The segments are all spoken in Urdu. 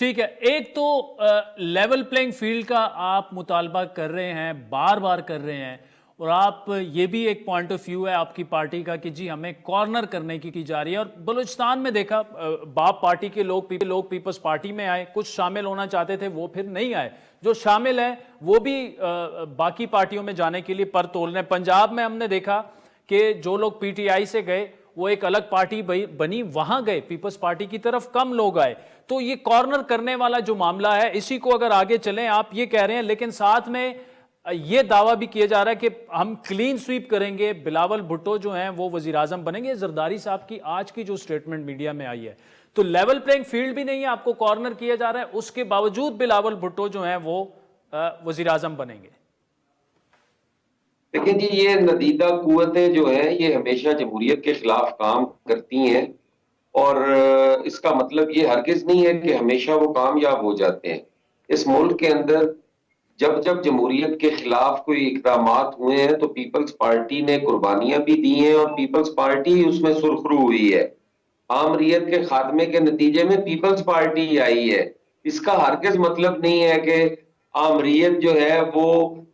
ٹھیک ہے، ایک تو لیول پلینگ فیلڈ کا آپ مطالبہ کر رہے ہیں، بار بار کر رہے ہیں، اور آپ یہ بھی ایک پوائنٹ آف ویو ہے آپ کی پارٹی کا کہ جی ہمیں کارنر کرنے کی جا رہی ہے. اور بلوچستان میں دیکھا باپ پارٹی کے لوگ پیپلز پارٹی میں آئے، کچھ شامل ہونا چاہتے تھے وہ پھر نہیں آئے، جو شامل ہیں وہ بھی باقی پارٹیوں میں جانے کے لیے پر تول رہے ہیں. پنجاب میں ہم نے دیکھا کہ جو لوگ پی ٹی آئی سے گئے وہ ایک الگ پارٹی بنی، وہاں گئے، پیپلز پارٹی کی طرف کم لوگ آئے. تو یہ کارنر کرنے والا جو معاملہ ہے اسی کو اگر آگے چلیں آپ یہ کہہ رہے ہیں، لیکن ساتھ میں یہ دعویٰ بھی کیا جا رہا ہے کہ ہم کلین سویپ کریں گے، بلاول بھٹو جو ہیں وہ وزیر اعظم بنیں گے. زرداری صاحب کی آج کی جو سٹیٹمنٹ میڈیا میں آئی ہے، تو لیول پلینگ فیلڈ بھی نہیں ہے، آپ کو کارنر کیا جا رہا ہے، اس کے باوجود بلاول بھٹو جو ہیں وہ وزیر اعظم بنیں گے. دیکھیں جی، یہ ندیدہ قوتیں جو ہیں یہ ہمیشہ جمہوریت کے خلاف کام کرتی ہیں، اور اس کا مطلب یہ ہرگز نہیں ہے کہ ہمیشہ وہ کامیاب ہو جاتے ہیں. اس ملک کے اندر جب جب جمہوریت کے خلاف کوئی اقدامات ہوئے ہیں تو پیپلز پارٹی نے قربانیاں بھی دی ہیں، اور پیپلز پارٹی اس میں سرخرو ہوئی ہے. آمریت کے خاتمے کے نتیجے میں پیپلز پارٹی آئی ہے. اس کا ہرگز مطلب نہیں ہے کہ آمریت جو ہے وہ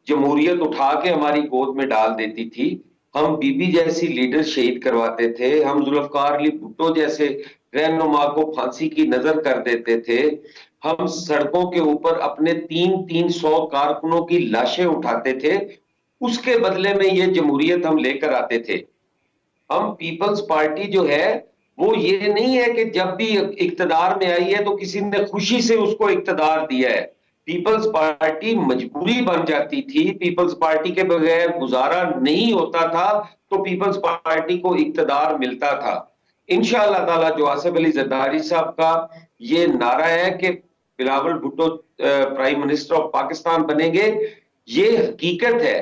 جمہوریت اٹھا کے ہماری گود میں ڈال دیتی تھی. ہم بی بی جیسی لیڈر شہید کرواتے تھے، ہم ذوالفقار علی بھٹو جیسے رہنما کو پھانسی کی نظر کر دیتے تھے، ہم سڑکوں کے اوپر اپنے 300 کارکنوں کی لاشیں اٹھاتے تھے. اس کے بدلے میں یہ جمہوریت ہم لے کر آتے تھے. ہم پیپلز پارٹی جو ہے وہ یہ نہیں ہے کہ جب بھی اقتدار میں آئی ہے تو کسی نے خوشی سے اس کو اقتدار دیا ہے. پیپلز پارٹی مجبوری بن جاتی تھی، پیپلز پارٹی کے بغیر گزارا نہیں ہوتا تھا، تو پیپلز پارٹی کو اقتدار ملتا تھا. انشاءاللہ تعالی جو آصف علی زرداری صاحب کا یہ نعرہ ہے کہ Bilawal Bhutto prime minister of Pakistan بنیں گے، یہ حقیقت ہے.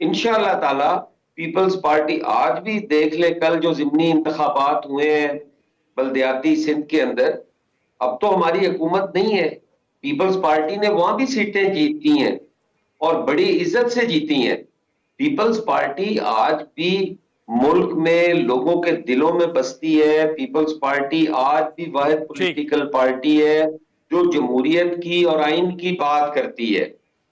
انشاءاللہ تعالی پیپلز پارٹی آج بھی دیکھ لے، کل جو ضمنی انتخابات ہوئے ہیں بلدیاتی سندھ کے اندر، اب تو ہماری حکومت نہیں ہے، پیپلز پارٹی نے وہاں بھی سیٹیں جیتی ہیں اور بڑی عزت سے جیتی ہیں. پیپلز پارٹی آج بھی ملک میں لوگوں کے دلوں میں بستی ہے. پیپلز پارٹی آج بھی واحد ٹھیک پولیٹیکل پارٹی ہے جو جمہوریت کی اور آئین کی بات کرتی ہے.